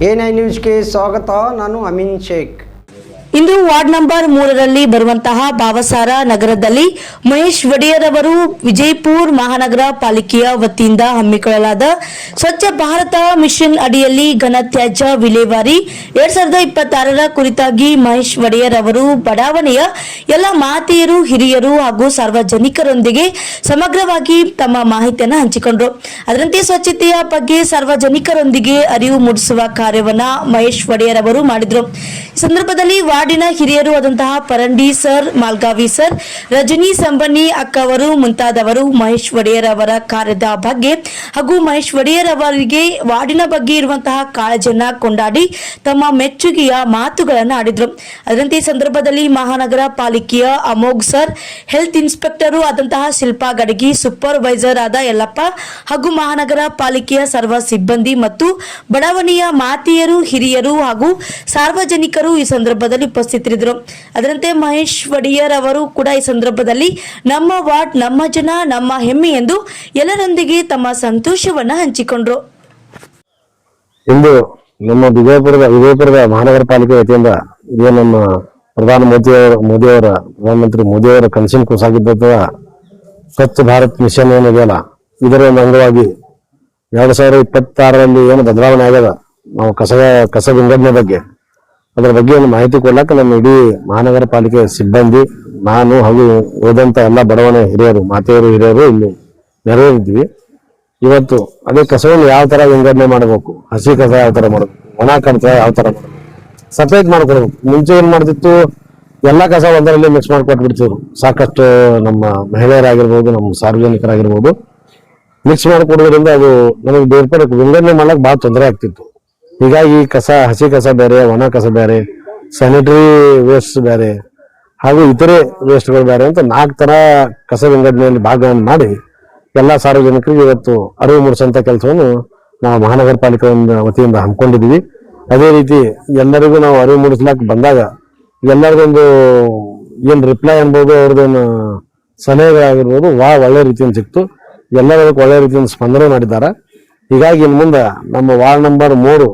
A9 ನ್ಯೂಸ್ಗೆ ಸ್ವಾಗತ. ನಾನು ಅಮೀನ್ ಶೇಖ್. ಇಂದು ವಾರ್ಡ್ ನಂಬರ್ 3ರಲ್ಲಿ ಬರುವಂತಹ ಭಾವಸಾರ ನಗರದಲ್ಲಿ ಮಹೇಶ್ ಒಡೆಯರ್ ಅವರು ವಿಜಯಪುರ ಮಹಾನಗರ ಪಾಲಿಕೆಯ ವತಿಯಿಂದ ಹಮ್ಮಿಕೊಳ್ಳಲಾದ ಸ್ವಚ್ಛ ಭಾರತ ಮಿಷನ್ ಅಡಿಯಲ್ಲಿ ಘನತ್ಯಾಜ್ಯ ವಿಲೇವಾರಿ 2026ರ ಕುರಿತಾಗಿ ಮಹೇಶ್ ಒಡೆಯರ್ ಅವರು ಬಡಾವಣೆಯ ಎಲ್ಲ ಮಾತೆಯರು, ಹಿರಿಯರು ಹಾಗೂ ಸಾರ್ವಜನಿಕರೊಂದಿಗೆ ಸಮಗ್ರವಾಗಿ ತಮ್ಮ ಮಾಹಿತಿಯನ್ನು ಹಂಚಿಕೊಂಡರು. ಅದರಂತೆ ಸ್ವಚ್ಛತೆಯ ಬಗ್ಗೆ ಸಾರ್ವಜನಿಕರೊಂದಿಗೆ ಅರಿವು ಮೂಡಿಸುವ ಕಾರ್ಯವನ್ನ ಮಹೇಶ್ ಒಡೆಯರ್ ಅವರು ಮಾಡಿದರು. ಈ ಸಂದರ್ಭದಲ್ಲಿ ವಾರ್ಡಿನ ಹಿರಿಯರು ಆದಂತಹ ಪರಂಡಿ ಸರ್, ಮಾಲ್ಗಾವಿ ಸರ್, ರಜನಿ ಸಂಬನ್ನಿ ಅಕ್ಕ ಅವರು ಮುಂತಾದವರು ಮಹೇಶ್ ಒಡೆಯರ್ ಅವರ ಕಾರ್ಯದ ಬಗ್ಗೆ ಹಾಗೂ ಮಹೇಶ್ ಒಡೆಯರ್ ಅವರಿಗೆ ವಾರ್ಡಿನ ಬಗ್ಗೆ ಇರುವಂತಹ ಕಾಳಜಿಯನ್ನ ಕೊಂಡಾಡಿ ತಮ್ಮ ಮೆಚ್ಚುಗೆಯ ಮಾತುಗಳನ್ನು ಆಡಿದ್ರು. ಅದರಂತೆ ಈ ಸಂದರ್ಭದಲ್ಲಿ ಮಹಾನಗರ ಪಾಲಿಕೆಯ ಅಮೋಘ್ ಸರ್, ಹೆಲ್ತ್ ಇನ್ಸ್ಪೆಕ್ಟರ್ ಆದಂತಹ ಶಿಲ್ಪಾ ಗಡಗಿ, ಸೂಪರ್ವೈಸರ್ ಆದ ಯಲ್ಲಪ್ಪ ಹಾಗೂ ಮಹಾನಗರ ಪಾಲಿಕೆಯ ಸರ್ವ ಸಿಬ್ಬಂದಿ ಮತ್ತು ಬಡಾವಣೆಯ ಮಾತೆಯರು, ಹಿರಿಯರು ಹಾಗೂ ಸಾರ್ವಜನಿಕರು ಈ ಸಂದರ್ಭದಲ್ಲಿ ಉಪಸ್ಥಿತರಿದ್ದರು. ಅದರಂತೆ ಮಹೇಶ್ ಒಡೆಯರ್ ಅವರು ಕೂಡ ಈ ಸಂದರ್ಭದಲ್ಲಿ ನಮ್ಮ ವಾರ್ಡ್, ನಮ್ಮ ಜನ, ನಮ್ಮ ಹೆಮ್ಮೆ ಎಂದು ಎಲ್ಲರೊಂದಿಗೆ ತಮ್ಮ ಸಂತೋಷವನ್ನ ಹಂಚಿಕೊಂಡ್ರು. ಇಂದು ನಮ್ಮ ವಿಜಯಪುರದ ಮಹಾನಗರ ಪಾಲಿಕೆ ವತಿಯಿಂದ ಇದೇ ನಮ್ಮ ಪ್ರಧಾನಮಂತ್ರಿ ಮೋದಿಯವರ ಕನಸಿನ ಕೂಸಾಗಿದ್ದ ಸ್ವಚ್ಛ ಭಾರತ್ ಮಿಷನ್ ಏನಿದೆಯಲ್ಲ, ಇದರ ಅಂಗವಾಗಿ 2026ರಲ್ಲಿ ಏನು ಬದಲಾವಣೆ ಆಗ್ಯದ, ನಾವು ಕಸ ವಿಂಗಡಣೆ ಬಗ್ಗೆ ಅದರ ಬಗ್ಗೆ ಒಂದು ಮಾಹಿತಿ ಕೊಡ್ಲಕ್ಕ ನಮ್ಮ ಇಡೀ ಮಹಾನಗರ ಪಾಲಿಕೆ ಸಿಬ್ಬಂದಿ, ನಾನು ಹಾಗೂ ಉಳಿದಂತ ಎಲ್ಲ ಬಡವಣೆ ಹಿರಿಯರು, ಮಾತೆಯರು, ಹಿರಿಯರು ಇಲ್ಲಿ ನೆರವೇರಿದ್ವಿ. ಇವತ್ತು ಅದೇ ಕಸವನ್ನು ಯಾವ ತರ ವಿಂಗಡಣೆ ಮಾಡಬೇಕು, ಹಸಿ ಕಸ ಯಾವ ತರ ಮಾಡಬೇಕು, ಒಣ ಕಸ ಯಾವ ತರ ಮಾಡಬೇಕು, ಸಪರೇಟ್ ಮಾಡ್ಕೊಡ್ಬೇಕು. ಮುಂಚೆ ಏನ್ ಮಾಡ್ತಿತ್ತು, ಎಲ್ಲಾ ಕಸ ಒಂದರಲ್ಲಿ ಮಿಕ್ಸ್ ಮಾಡ್ಕೊಟ್ಬಿಡ್ತಿದ್ರು. ಸಾಕಷ್ಟು ನಮ್ಮ ಮಹಿಳೆಯರಾಗಿರ್ಬೋದು, ನಮ್ಮ ಸಾರ್ವಜನಿಕರಾಗಿರ್ಬೋದು ಮಿಕ್ಸ್ ಮಾಡಿಕೊಡೋದ್ರಿಂದ ಅದು ನಮಗೆ ಬೇರ್ಪಡೆ ವಿಂಗಡಣೆ ಮಾಡ್ಲಿಕ್ಕೆ ಬಹಳ ತೊಂದರೆ ಆಗ್ತಿತ್ತು. ಹೀಗಾಗಿ ಕಸ, ಹಸಿ ಕಸ ಬೇರೆ, ಒಣ ಕಸ ಬೇರೆ, ಸ್ಯಾನಿಟರಿ ವೇಸ್ಟ್ ಬೇರೆ ಹಾಗೂ ಇತರೆ ವೇಸ್ಟ್ಗಳು ಬೇರೆ ಅಂತ 4 ತರ ಕಸ ವಿಂಗಡಣೆಯಲ್ಲಿ ಭಾಗವನ್ನು ಮಾಡಿ ಎಲ್ಲಾ ಸಾರ್ವಜನಿಕರಿಗೆ ಇವತ್ತು ಅರಿವು ಮೂಡಿಸುವಂತ ಕೆಲಸವನ್ನು ನಾವು ಮಹಾನಗರ ಪಾಲಿಕೆ ವತಿಯಿಂದ ಹಮ್ಮಿಕೊಂಡಿದ್ದೀವಿ. ಅದೇ ರೀತಿ ಎಲ್ಲರಿಗೂ ನಾವು ಅರಿವು ಮೂಡಿಸ್ಲಾಕ್ ಬಂದಾಗ ಎಲ್ಲರಿಗೊಂದು ಏನ್ ರಿಪ್ಲೈ ಅನ್ಬೋದು, ಅವ್ರದ್ದೇನು ಸಲಹೆಗಳಾಗಿರ್ಬೋದು ಒಳ್ಳೆ ರೀತಿಯಿಂದ ಸಿಕ್ತು. ಎಲ್ಲರಿಗೂ ಒಳ್ಳೆ ರೀತಿಯಿಂದ ಸ್ಪಂದನೆ ಮಾಡಿದ್ದಾರೆ. ಹೀಗಾಗಿ ಇನ್ನು ಮುಂದೆ ನಮ್ಮ ವಾರ್ಡ್ ನಂಬರ್ 3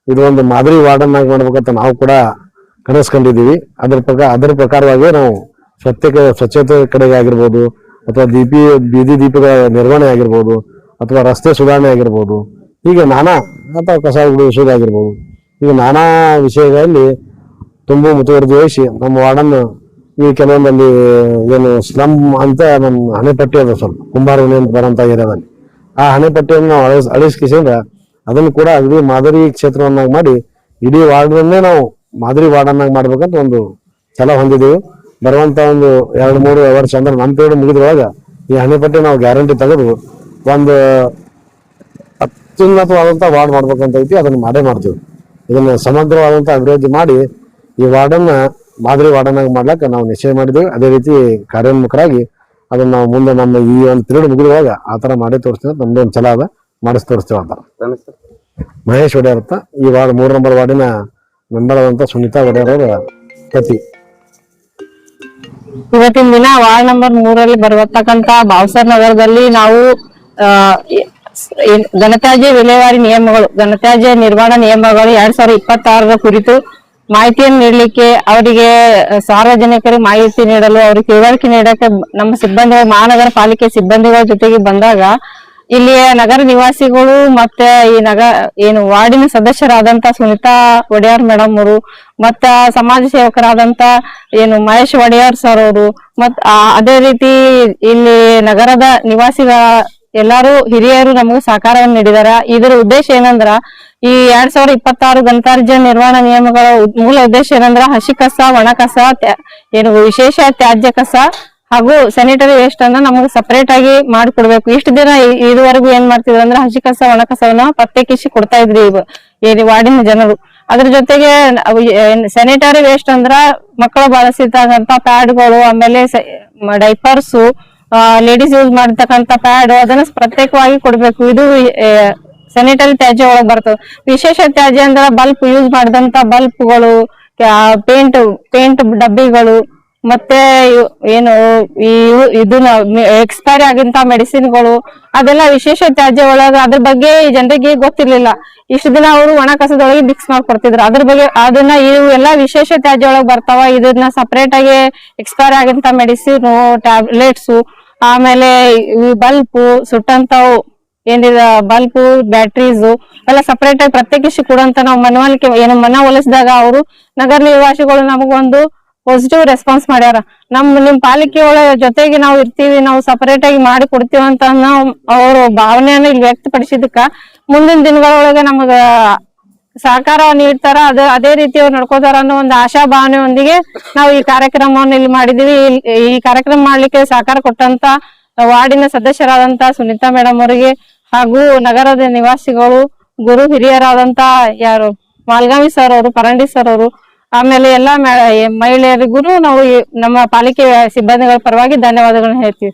ಇದು ಒಂದು ಮಾದರಿ ವಾರ್ಡನ್ನಾಗಿ ಮಾಡ್ಬೇಕಂತ ನಾವು ಕೂಡ ಕನಸ್ಕೊಂಡಿದ್ದೀವಿ. ಅದರ ಪ್ರಕಾರವಾಗಿ ನಾವು ಸ್ವಚ್ಛತೆ ಕಡೆಗೆ ಆಗಿರ್ಬೋದು, ಅಥವಾ ಬೀದಿ ದೀಪಗಳ ನಿರ್ವಹಣೆ ಆಗಿರ್ಬೋದು, ಅಥವಾ ರಸ್ತೆ ಸುಧಾರಣೆ ಆಗಿರ್ಬೋದು, ಹೀಗೆ ನಾನಾ ಅಥವಾ ಕಸ ಗುಡಿಸುವುದಾಗಿರ್ಬೋದು, ಈಗ ನಾನಾ ವಿಷಯಗಳಲ್ಲಿ ತುಂಬಾ ಮುತುವರ್ಜಿ ವಹಿಸಿ ನಮ್ಮ ವಾರ್ಡನ್ನು ಈ ಕೆಲವೊಂದಲ್ಲಿ ಏನು ಸ್ಲಮ್ ಅಂತ ನಮ್ಮ ಹಣೆಪಟ್ಟಿ ಅದ, ಸ್ವಲ್ಪ ಕುಂಬಾರಮನೆ ಅಂತ ಬರೋಂಥ ಏರಿಯಾದಲ್ಲಿ ಆ ಹಣೆಪಟ್ಟಿಯನ್ನು ನಾವು ಅಳಿಸ್ಕಿಸಿದ್ರೆ ಅದನ್ನು ಕೂಡ ಅಗದಿ ಮಾದರಿ ಕ್ಷೇತ್ರವನ್ನಾಗಿ ಮಾಡಿ ಇಡೀ ವಾರ್ಡ್ನನ್ನೇ ನಾವು ಮಾದರಿ ವಾರ್ಡನ್ನಾಗಿ ಮಾಡ್ಬೇಕಂತ ಒಂದು ಛಲ ಹೊಂದಿದ್ದೀವಿ. ಬರುವಂತ ಒಂದು 2-3 ವರ್ಷ ಅಂದ್ರೆ ನಮ್ಮ ಪೀರಿಯಡ್ ಮುಗಿದ್ರೊಳಗ ಈ ಹಣೆಪಟ್ಟಿ ನಾವು ಗ್ಯಾರಂಟಿ ತೆಗೆದು ಒಂದು ಅತ್ಯುನ್ನತವಾದಂತ ವಾರ್ಡ್ ಮಾಡ್ಬೇಕಂತ ಐತಿ. ಅದನ್ನ ಮಾಡ್ತೀವಿ. ಇದನ್ನ ಸಮಗ್ರವಾದಂತ ಅಭಿವೃದ್ಧಿ ಮಾಡಿ ಈ ವಾರ್ಡನ್ನ ಮಾದರಿ ವಾರ್ಡನ್ನಾಗಿ ಮಾಡ್ಲಿಕ್ಕೆ ನಾವು ನಿಶ್ಚಯ ಮಾಡಿದ್ದೀವಿ. ಅದೇ ರೀತಿ ಕಾರ್ಯೋನ್ಮುಖರಾಗಿ ಅದನ್ನ ನಾವು ಮುಂದೆ ನಮ್ಮ ಈ ಒಂದು ಪೀರಿಯಡ್ ಮುಗಿದುವಾಗ ಆ ತರ ಮಾಡಿ ತೋರಿಸ್ತೀವಿ. ನಮ್ದು ಒಂದು ಛಲ ಅದ, ಮಾಡಿಸಿ ತೋರಿಸ್ತೇವೆ ಅಂತ. ಮಹೇಶ್ ಒಡೆಯರ್ ಅಂತ ಈ ವಾರ್ಡ್ 3 ನಂಬರ್ ವಾರ್ಡಿನ ಮೆಂಬರ್ ಆದಂತ ಸುನೀತಾ ಒಡೆಯರ್ ಅವರ ಪತಿ. ಇವತ್ತಿನ ದಿನ ವಾರ್ಡ್ ನಂಬರ್ 3ರಲ್ಲಿ ಬರತಕ್ಕಂತ ಭಾವಸಾರ ನಗರದಲ್ಲಿ ನಾವು ಘನತ್ಯಾಜ್ಯ ವಿಲೇವಾರಿ ನಿಯಮಗಳು, ಘನತ್ಯಾಜ್ಯ ನಿರ್ವಹಣಾ ನಿಯಮಗಳು 2026ರ ಕುರಿತು ಮಾಹಿತಿಯನ್ನು ನೀಡಲಿಕ್ಕೆ, ಅವರಿಗೆ ಸಾರ್ವಜನಿಕರಿಗೆ ಮಾಹಿತಿ ನೀಡಲು, ಅವರಿಗೆ ತಿಳುವಳಿಕೆ ನೀಡಕ್ಕೆ ನಮ್ಮ ಸಿಬ್ಬಂದಿಗಳು, ಮಹಾನಗರ ಪಾಲಿಕೆ ಸಿಬ್ಬಂದಿಗಳ ಜೊತೆಗೆ ಬಂದಾಗ ಇಲ್ಲಿಯ ನಗರ ನಿವಾಸಿಗಳು ಮತ್ತೆ ಈ ವಾರ್ಡಿನ ಸದಸ್ಯರಾದಂತ ಸುನೀತಾ ಒಡೆಯರ್ ಮೇಡಮ್ ಅವರು, ಮತ್ತ ಸಮಾಜ ಸೇವಕರಾದಂತ ಮಹೇಶ್ ಒಡೆಯರ್ ಸರ್ ಅವರು, ಅದೇ ರೀತಿ ಇಲ್ಲಿ ನಗರದ ನಿವಾಸಿಗಳ ಎಲ್ಲಾರು ಹಿರಿಯರು ನಮಗೂ ಸಹಕಾರವನ್ನು ನೀಡಿದಾರ. ಇದರ ಉದ್ದೇಶ ಏನಂದ್ರ, ಈ 2026 ಘನತ್ಯಾಜ್ಯ ನಿರ್ವಹಣಾ ನಿಯಮಗಳ ಮೂಲ ಉದ್ದೇಶ ಏನಂದ್ರ, ಹಸಿ ಕಸ, ಒಣ ಕಸ, ವಿಶೇಷ ತ್ಯಾಜ್ಯ ಕಸ ಹಾಗೂ ಸ್ಯಾನಿಟರಿ ವೇಸ್ಟ್ ಅನ್ನ ನಮಗೆ ಸಪರೇಟ್ ಆಗಿ ಮಾಡಿಕೊಡ್ಬೇಕು. ಇಷ್ಟು ದಿನ ಇದುವರೆಗೂ ಏನ್ ಮಾಡ್ತಿದ್ರು ಅಂದ್ರೆ ಹಸಿ ಕಸ, ಒಣ ಕಸವನ್ನ ಪ್ರತ್ಯೇಕಿಸಿ ಕೊಡ್ತಾ ಇದ್ರಿ ವಾರ್ಡಿನ ಜನರು. ಅದ್ರ ಜೊತೆಗೆ ಸ್ಯಾನಿಟರಿ ವೇಸ್ಟ್ ಅಂದ್ರ ಮಕ್ಕಳು ಬಳಸಿರ್ತಕ್ಕಂತ ಪ್ಯಾಡ್ಗಳು, ಆಮೇಲೆ ಡೈಪರ್ಸ್, ಲೇಡೀಸ್ ಯೂಸ್ ಮಾಡಿರ್ತಕ್ಕಂತ ಪ್ಯಾಡ್, ಅದನ್ನ ಪ್ರತ್ಯೇಕವಾಗಿ ಕೊಡ್ಬೇಕು. ಇದು ಸ್ಯಾನಿಟರಿ ತ್ಯಾಜ್ಯ ಒಳಗ್ ಬರ್ತದೆ. ವಿಶೇಷ ತ್ಯಾಜ್ಯ ಅಂದ್ರೆ ಬಲ್ಬ್ ಯೂಸ್ ಮಾಡಿದಂತ ಬಲ್ಬ್ಗಳು, ಪೇಂಟ್ ಡಬ್ಬಿಗಳು, ಮತ್ತೆ ಏನು ಇದನ್ನ ಎಕ್ಸ್ಪೈರಿ ಆಗಿಂತ ಮೆಡಿಸಿನ್ಗಳು ಅದೆಲ್ಲ ವಿಶೇಷ ತ್ಯಾಜ್ಯ ಒಳಗ ಅದ್ರ ಬಗ್ಗೆ ಜನರಿಗೆ ಗೊತ್ತಿರ್ಲಿಲ್ಲ. ಇಷ್ಟು ದಿನ ಅವರು ಒಣ ಕಸದೊಳಗೆ ಮಿಕ್ಸ್ ಮಾಡ್ಕೊಡ್ತಿದ್ರು. ಅದ್ರ ಬಗ್ಗೆ ಅದನ್ನ ಇವು ಎಲ್ಲಾ ವಿಶೇಷ ತ್ಯಾಜ್ಯ ಒಳಗ್ ಬರ್ತಾವ. ಇದನ್ನ ಸಪರೇಟ್ ಆಗಿ ಎಕ್ಸ್ಪೈರ್ ಆಗಿಂತ ಮೆಡಿಸಿನ್, ಟ್ಯಾಬ್ಲೆಟ್ಸ್, ಆಮೇಲೆ ಬಲ್ಪ್ ಸುಟ್ಟಂತಾವು ಏನಿದ ಬಲ್ಪ್, ಬ್ಯಾಟ್ರೀಸ್ ಎಲ್ಲ ಸಪರೇಟ್ ಆಗಿ ಪ್ರತ್ಯೇಕಿಸಿ ಕೊಡುವಂತ ನಾವು ಮನವೊಲಿಕೆ ಮನ ಒಲಿಸಿದಾಗ ಅವರು ನಗರ ನಿವಾಸಿಗಳು ನಮಗೊಂದು ಪಾಸಿಟಿವ್ ರೆಸ್ಪಾನ್ಸ್ ಮಾಡ್ಯಾರ. ನಿಮ್ ಪಾಲಿಕೆ ಒಳಗ ಜೊತೆಗೆ ನಾವು ಇರ್ತೀವಿ, ನಾವು ಸಪರೇಟ್ ಆಗಿ ಮಾಡಿ ಕೊಡ್ತೀವಿ ಅಂತ ಅವ್ರ ಭಾವನೆಯನ್ನ ಇಲ್ಲಿ ವ್ಯಕ್ತಪಡಿಸಿದಕ್ಕ ಮುಂದಿನ ದಿನಗಳೊಳಗೆ ನಮಗ ಸಹಕಾರ ನೀಡ್ತಾರ. ಅದೇ ರೀತಿ ಅವ್ರು ನಡ್ಕೋತಾರ ಅನ್ನೋ ಒಂದು ಆಶಾ ಭಾವನೆಯೊಂದಿಗೆ ನಾವು ಈ ಕಾರ್ಯಕ್ರಮವನ್ನು ಇಲ್ಲಿ ಮಾಡಿದೀವಿ. ಈ ಕಾರ್ಯಕ್ರಮ ಮಾಡ್ಲಿಕ್ಕೆ ಸಹಕಾರ ಕೊಟ್ಟಂತ ವಾರ್ಡಿನ ಸದಸ್ಯರಾದಂತ ಸುನೀತಾ ಮೇಡಮ್ ಅವರಿಗೆ ಹಾಗೂ ನಗರದ ನಿವಾಸಿಗಳು, ಗುರು ಹಿರಿಯರಾದಂತ ಯಾರು ಮಾಲ್ಗಾಮಿ ಸರ್ ಅವರು, ಪರಂಡಿ ಸರ್ ಅವರು, ಆಮೇಲೆ ಎಲ್ಲಾ ಮಹಿಳೆಯರಿಗೂ ನಾವು ನಮ್ಮ ಪಾಲಿಕೆ ಸಿಬ್ಬಂದಿಗಳ ಪರವಾಗಿ ಧನ್ಯವಾದಗಳನ್ನ ಹೇಳ್ತೀವಿ.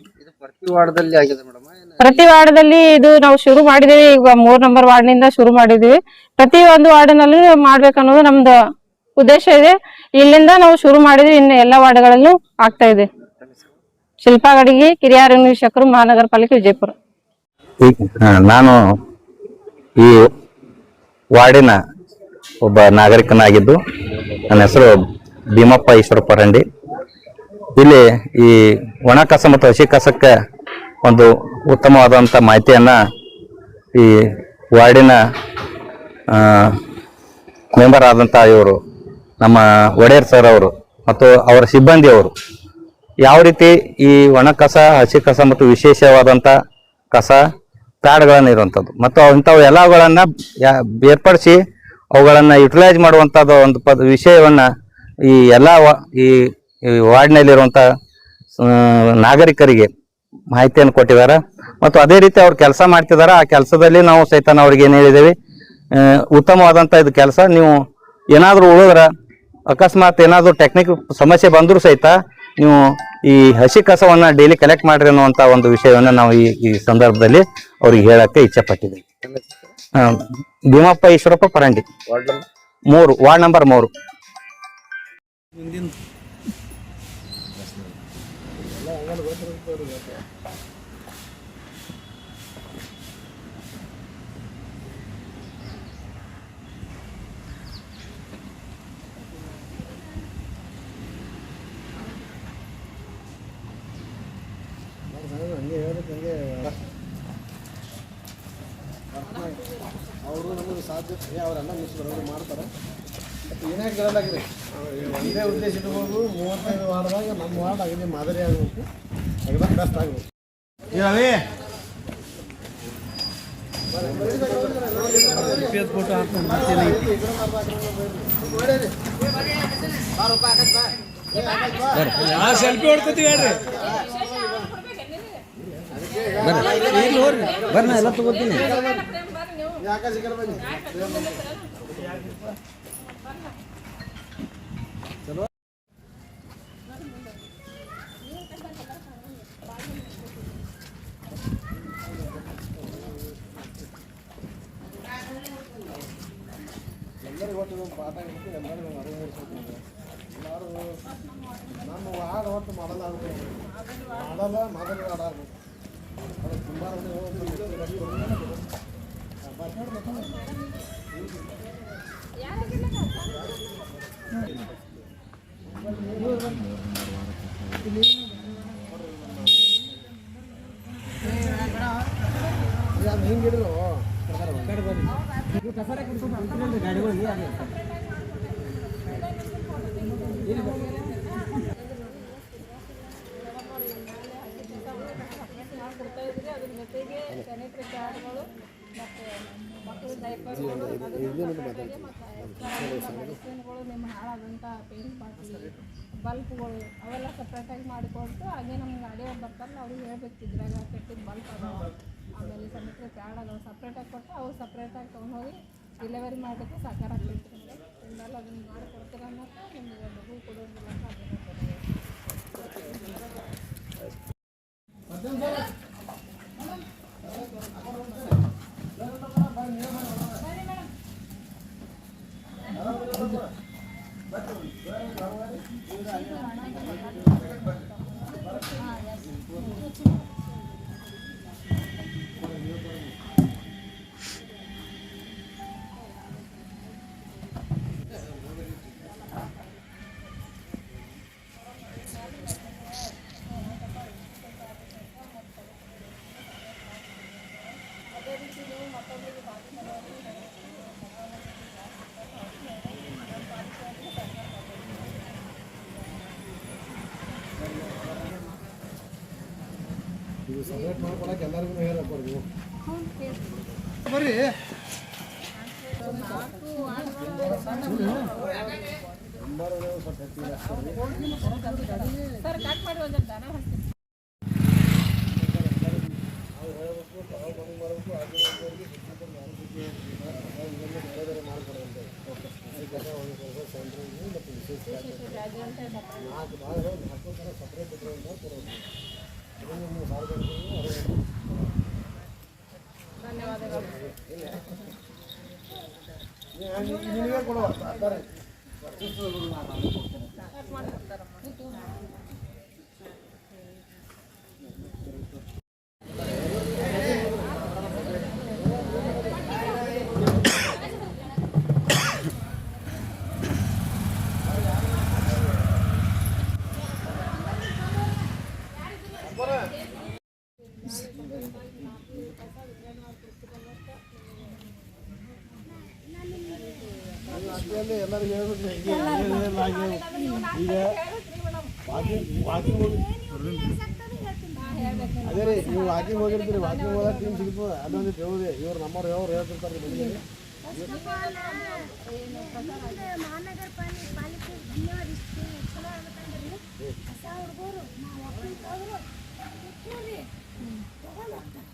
ಪ್ರತಿ ವಾರ್ಡದಲ್ಲಿ ಇದು ನಾವು ಶುರು ಮಾಡಿದೀವಿ. ಈಗ 3 ನಂಬರ್ ವಾರ್ಡ್ ನಿಂದ ಶುರು ಮಾಡಿದೀವಿ. ಪ್ರತಿ ಒಂದು ವಾರ್ಡಿನಲ್ಲಿ ಮಾಡ್ಬೇಕನ್ನೋದು ನಮ್ದು ಉದ್ದೇಶ ಇದೆ. ಇಲ್ಲಿಂದ ನಾವು ಶುರು ಮಾಡಿದ್ವಿ, ಇನ್ನು ಎಲ್ಲಾ ವಾರ್ಡ್ಗಳಲ್ಲೂ ಆಗ್ತಾ ಇದೆ. ಶಿಲ್ಪಾ ಗಡಿಗೆ, ಕಿರಿಯ ಅರಣ್ಯಶಕರು, ಮಹಾನಗರ ಪಾಲಿಕೆ, ವಿಜಯಪುರ. ನಾನು ಈ ವಾರ್ಡಿನ ಒಬ್ಬ ನಾಗರಿಕನಾಗಿದ್ದು ನನ್ನ ಹೆಸರು ಭೀಮಪ್ಪ ಈಶ್ವರ ಪರಂಡಿ. ಇಲ್ಲಿ ಈ ಒಣ ಕಸ ಮತ್ತು ಹಸಿ ಕಸಕ್ಕೆ ಒಂದು ಉತ್ತಮವಾದಂಥ ಮಾಹಿತಿಯನ್ನ ಈ ವಾರ್ಡಿನ ಮೆಂಬರ್ ಆದಂಥ ಇವರು ನಮ್ಮ ಒಡೆಯರ್ ಸರ್ ಅವರು ಮತ್ತು ಅವರ ಸಿಬ್ಬಂದಿಯವರು ಯಾವ ರೀತಿ ಈ ಒಣ ಕಸ, ಹಸಿ ಕಸ ಮತ್ತು ವಿಶೇಷವಾದಂಥ ಕಸ ಪ್ಯಾಡ್ಗಳನ್ನು ಇರುವಂಥದ್ದು ಮತ್ತು ಇಂಥವು ಎಲ್ಲಗಳನ್ನ ಬೇರ್ಪಡಿಸಿ ಅವುಗಳನ್ನ ಯುಟಿಲೈಸ್ ಮಾಡುವಂಥದ್ದು ಒಂದು ವಿಷಯವನ್ನ ಈ ಎಲ್ಲ ಈ ವಾರ್ಡ್ನಲ್ಲಿರುವಂಥ ನಾಗರಿಕರಿಗೆ ಮಾಹಿತಿಯನ್ನು ಕೊಟ್ಟಿದ್ದಾರೆ. ಮತ್ತು ಅದೇ ರೀತಿ ಅವ್ರು ಕೆಲಸ ಮಾಡ್ತಿದ್ದಾರೆ. ಆ ಕೆಲಸದಲ್ಲಿ ನಾವು ಸಹಿತ ಅವ್ರಿಗೆ ಏನು ಹೇಳಿದ್ದೇವೆ, ಉತ್ತಮವಾದಂಥ ಇದು ಕೆಲಸ. ನೀವು ಏನಾದರೂ ಉಳಿದ್ರೆ ಅಕಸ್ಮಾತ್ ಏನಾದರೂ ಟೆಕ್ನಿಕ್ ಸಮಸ್ಯೆ ಬಂದರೂ ಸಹಿತ ನೀವು ಈ ಹಸಿ ಕಸವನ್ನ ಡೈಲಿ ಕಲೆಕ್ಟ್ ಮಾಡ್ರಿ ಅನ್ನುವಂಥ ಒಂದು ವಿಷಯವನ್ನ ನಾವು ಈ ಸಂದರ್ಭದಲ್ಲಿ ಅವ್ರಿಗೆ ಹೇಳಕ್ಕೆ ಇಚ್ಛೆ ಪಟ್ಟಿದ್ದೀವಿ. Bhimappa Eshwarappa Parandi, ward number 3. ಅವರು ನಮಗೆ ಸಾಧ್ಯತೆ ಅವರೆಲ್ಲ ಮಿಸ್ಬರೋದು ಮಾಡ್ತಾರೆ. ಬಟ್ ಏನೇ ಕೇಳಲಾಗ್ರಿ, ಒಂದೇ ಉದ್ದೇಶ ಇಟ್ಕೊಂಡು 35 ವಾರ್ಡ್ದಾಗ ನಮ್ಮ ವಾರ್ಡ್ ಆಗಲಿ ಮಾದರಿ ಆಗಬೇಕು, ಎಕ್ದಮ್ ಬೆಸ್ಟ್ ಆಗಬೇಕು. ಸೆಲ್ಫಿ ಹೊಡ್ಕೋತೀವಿ ಹೇಳ್ರಿ. ಬರ್ನ ಎಲ್ಲ ತಗೋತೀನಿ. ಎಲ್ಲರಿಗೂ ಒಟ್ಟು ಪಾಠ ಇರುತ್ತೆ, ಎಲ್ಲರಿಗೂ ಅರಿವು ಎಲ್ಲರೂ ನಮ್ಮ ವಾರ್ಡ್ ಒಟ್ಟು ಮಾಡಲ್ಲ ಆಗಬೇಕು, ಮಾದರಿ ವಾರ್ಡ್ ಆಗಬೇಕು. ಅದು ತುಂಬ ಹಿಂಗಿಡ್ರು ಕಸರ ಕುಡ್ಕೊಂಡು ಗಾಡಿಗಳಿಗೆ ಸ್ಯಾನಿಟರಿ ಪ್ಯಾಡ್ಗಳು ಮತ್ತು ಮಕ್ಕಳ ಡೈಪರ್ಗಳು, ಮೆಡಿಸಿನ್ಗಳು, ನಿಮ್ಮ ಹಾಳಾದಂಥ ಪೇಂಟ್ ಬಾಟ್ಲಿ, ಬಲ್ಪ್ಗಳು ಅವೆಲ್ಲ ಸಪ್ರೇಟಾಗಿ ಮಾಡಿಕೊಟ್ಟು, ಹಾಗೆ ನಮ್ಮ ಗಾಡಿಯವ್ರು ಬರ್ತಾರಲ್ಲ ಅವ್ರಿಗೆ ಹೇಳ್ಬೇಕು, ಇದ್ರಾಗ ಕೆಟ್ಟಿದ್ದು ಬಲ್ಪ್ ಅದಾವೆ, ಆಮೇಲೆ ಸ್ಯಾನಿಟರಿ ಪ್ಯಾಡ್ ಅದಾವೆ ಸಪ್ರೇಟಾಗಿ ಕೊಟ್ಟು ಅವ್ರು ಸಪ್ರೇಟಾಗಿ ತೊಗೊಂಡೋಗಿ ಡೆಲಿವರಿ ಮಾಡಲಿಕ್ಕೆ ಸಹಕಾರ ಆಗ್ತೈತಿ. ನಿಮಗೆ ಇನ್ನೆಲ್ಲ ಅದನ್ನು ಮಾಡಿಕೊಡ್ತೀರ ಅನ್ನೋಕ್ಕೆ ನಿಮಗೆ ಮಗು ಕೊಡೋಂಗಿಲ್ಲ ಅಂತ ಅದನ್ನು ಬರ್ರಿ ಸರ್ ಕಟ್ ಮಾಡಿ ಒಂದು ದನ ಹಾಕ್ತೀನಿ. ಧನ್ಯವಾದಗಳು. ಕಟ್ ಮಾಡಿ ಕೊಡ್ತಾರಮ್ಮ. ಎಲ್ಲರಿಗೂ ಹೇಳ್ಬೇಕು ಈಗ ವಾಕಿಂಗ್ ಹೋಗಿ ಅದೇ ರೀ ನೀವು ವಾಕಿಂಗ್ ಹೋಗಿರ್ತೀರಿ, ವಾಕಿಂಗ್ ಹೋದಾಗ ಟೀಮ್ ಸಿಗ್ತದೆ. ಅದೊಂದು ಹೇಳುದೇ ಇವ್ರು ನಮ್ಮವ್ರು ಯಾವ ಹೇಳ್ತಿರ್ತಾರೆ ಬಂದಿರಿ. ಮಹಾನಗರ ಪಾಲಿಕೆ ಧನ್ಯವಾದ. ಇಷ್ಟು ಚಲೋ ಆಗ್ಬೇಕಂದ್ರಿ ಹೊಸ ಹುಡುಗರು ನಾವು ವಾಕಿಂಗ್ ಹೋದ್ರು ತಗೊಂಡು ಹೋಗ್ತಾರೆ.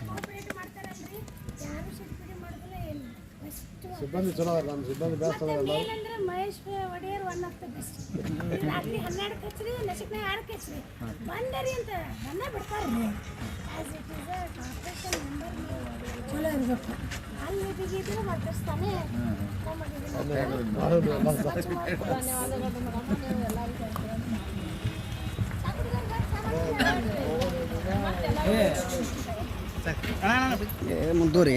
ಕೋಪರೇಟ್ ಮಾಡ್ತಾರಲ್ರಿ, ಯಾರು ಸಿಡ್ಪಿಡಿ ಮಾಡೋದಿಲ್ಲ ಏನು. ಸಿಬ್ಬಂದಿ ಚಲೋ ಅದ, ನಮ್ಮ ಸಿಬ್ಬಂದಿ ಬೆಸ್ಟ್ ಅದ. ಏನಂದ್ರೆ Mahesh Odeyar one of the best. ರಾತ್ರಿ 12 ಹಚ್ಚ್ರಿ, ನಶಕ್ನಾಗ 6 ಹಚ್ಚ್ರಿ ಬಂದರಿ ಅಂತ ನನ್ನ ಬಿಡ್ತಾರ್ರಿ. As it is corporation member ಚಲೋ ಇರ್ಬೇಕು. ಅಲ್ಲಿ ಬಿಗಿದ್ರೆ ಮಾತಾಡ್ತಾನೆ. ಧನ್ಯವಾದಗಳು ಮೇಡಮ್. ನೀವು ಎಲ್ಲರಿಗೂ ಮುಂದೂರಿ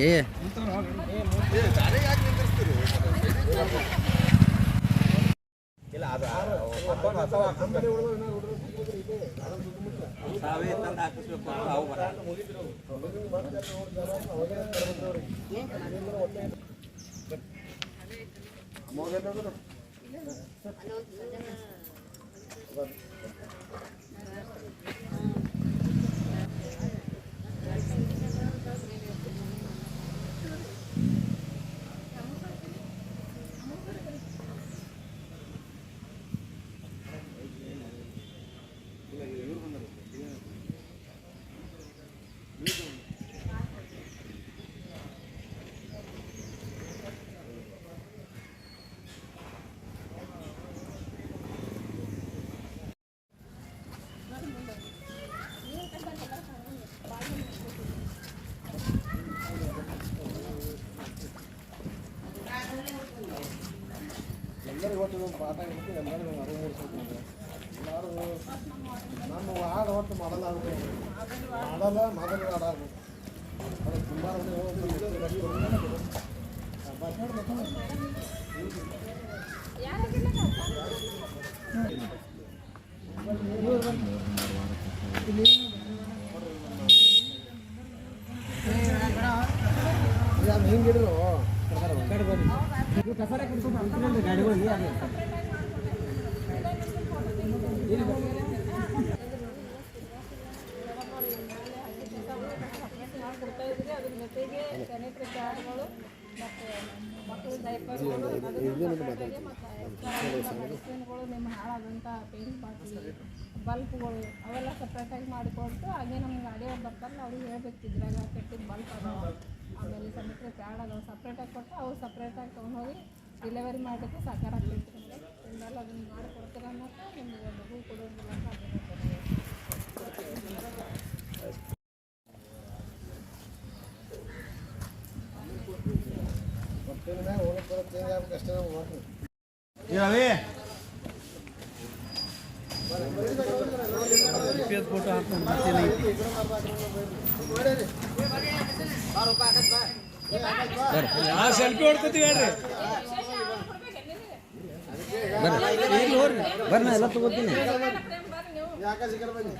ಎಲ್ಲರಿಗೂ ಒಟ್ಟು ಪಾಠ ಇರುತ್ತೆ. ಎಲ್ಲರಿಗೂ ಅರಿವು ಮೂಡಿಸ್ಬೇಕು. ಎಲ್ಲರೂ ನಮ್ಮ ಆಡ ಒಟ್ಟು ಮಾಡಲ್ಲ ಆಗಬೇಕು, ಮಾಡಲ್ಲ ಮಾಡಲ್ಲ ಆಡಾಗಬೇಕು. ಅದು ತುಂಬ ಹಿಂಗಿಡಿದ್ರು ಕಸರ ಗಾಡಿಗಳು ಕೊಡ್ತಾಯಿದ್ರಿ. ಅದ್ರ ಜೊತೆಗೆ ಸ್ಯಾನಿಟರಿ ಪ್ಯಾಡ್ಗಳು ಮತ್ತು ಮಕ್ಕಳ ಡೈಪರ್ಗಳು, ಅದ್ರ ಜೊತೆಗೆ ಮತ್ತು ಮೆಡಿಸಿನ್ಗಳು, ನಿಮ್ಮ ಹಾಳಾದಂಥ ಪೇಂಟ್ ಬಾಟ್ಲಿ, ಬಲ್ಪ್ಗಳು ಅವೆಲ್ಲ ಸಪ್ರೇಟಾಗಿ ಮಾಡಿಕೊಟ್ಟು ಹಾಗೆ ನಮ್ಮ ಗಾಡಿಯವ್ರು ಬರ್ತಾರಲ್ಲ ಅವ್ರಿಗೆ ಹೇಳ್ಬೇಕು ಇದ್ರಾಗ ಕೆಟ್ಟಿದ್ದು ಬಲ್ಪ್ ಅದಾವೆ, ಆಮೇಲೆ ಸ್ಯಾನಿಟರಿ ಪ್ಯಾಡ್ ಅದಾವೆ ಸಪ್ರೇಟಾಗಿ ಕೊಟ್ಟು ಅವ್ರು ಸಪ್ರೇಟಾಗಿ ತೊಗೊಂಡೋಗಿ ಡೆಲಿವರಿ ಮಾಡಲಿಕ್ಕೆ ಸಾಕಾರ ಆಗ್ತೈತಿ. ನಮಗೆ ಇನ್ನೆಲ್ಲ ಅದನ್ನು ಮಾಡಿಕೊಡ್ತೀರ ಅನ್ನೋಕ್ಕೆ ನಿಮಗೆ ಮಗು ಕೊಡೋದಿಲ್ಲ ಅಂತ ಅಷ್ಟೇ ಫೋಟೋ ಸೆಲ್ಫಿ ಹೊಡ್ಕೊತೀವಿ ಹೇಳ್ರಿ. ಬರ್ರಿ ಎಲ್ಲ ತಗೋತೀನಿ. ಯಾಕೆ ಸಿಗಲ್ಲ ಬನ್ನಿ.